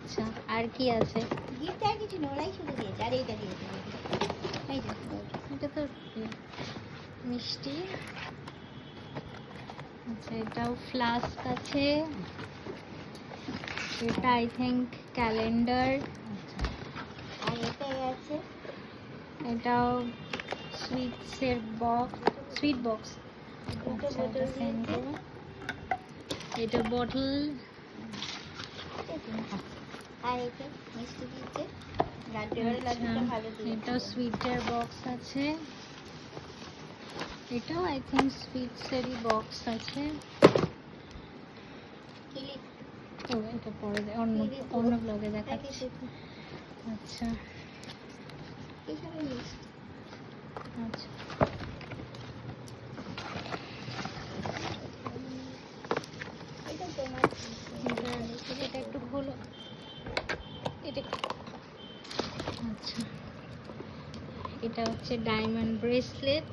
আচ্ছা, আর কি আছে? গিফট আর কিছু না, ওরাই শুধু দিয়েছে। আর এইটা দিয়েছে, এই যে এটা তো মিষ্টি। আচ্ছা, এটাও ফ্লাস্ক আছে। এটা আই থিঙ্ক ক্যালেন্ডার। আর এটাই আছে, এটাও সুইটসের বক্স, সুইট বক্স। দুটো আচ্ছা, বোতল এটা সেন্ড দিয়েছে। করো। এটা বটল। আর এই যে মিষ্টি দিয়েছে, লাড্ডু লাড্ডুটা ভালো দিয়েছে। এটা সুইটের বক্স আছে। এটাও আই থিঙ্ক সুইটসেরই বক্স আছে। ক্লিপ, ও, এটা পরে অন্য ব্লগে দেখাচ্ছি। আচ্ছা এইসবের মিষ্টি। আচ্ছা, এটা তোমার এটা একটু খোলো। এটা আচ্ছা, এটা হচ্ছে ডায়মন্ড ব্রেসলেট।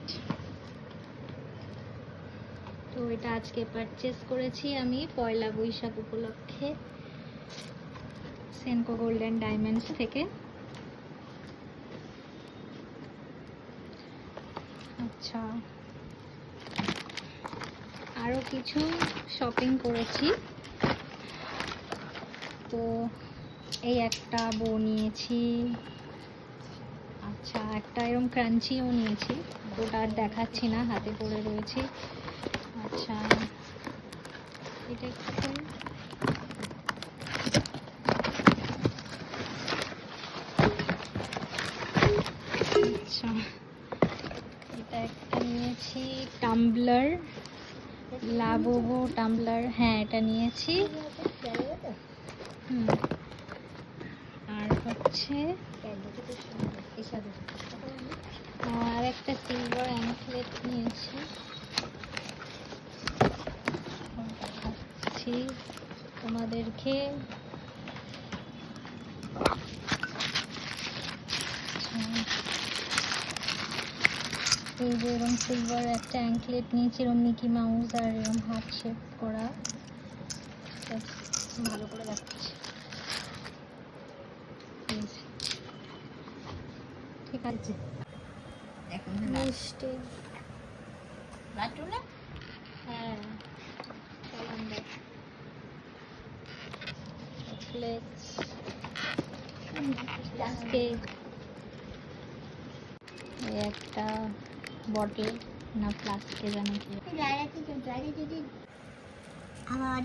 তো এটা আজকে পারচেস করেছি আমি পয়লা বৈশাখ উপলক্ষে সেনকো গোল্ডেন ডায়মন্ডস থেকে। আচ্ছা, আরও কিছু শপিং করেছি। তো এই একটা বো নিয়েছি। আচ্ছা, একটা এরকম ক্রাঞ্চিও নিয়েছি, ওটা আর দেখাচ্ছি না, হাতে পড়ে রয়েছে। আচ্ছা, এটা একটু আচ্ছা, এটা একটা নিয়েছি টাম্বলার, লাবোভো টাম্বলার। হ্যাঁ, এটা নিয়েছি। আর হচ্ছে আর একটা সিলভার অ্যাঙ্কলেট নিয়েছি, দেখাচ্ছি তোমাদেরকে। এই যে এরকম সিলভার একটা অ্যাঙ্কলেট নিয়েছি, এরকম মিকি মাউস আর এরকম হার্ট শেপ করা। ভালো করে দেখাচ্ছি, ঠিক আছে। এখন মিষ্টি, লাড্ডু না, হ্যাঁ, ক্যালেন্ডার, চকলেটস, কেক, এই একটা বটল না ফ্লাস্কে যেন কি। জায়গা যদি আমার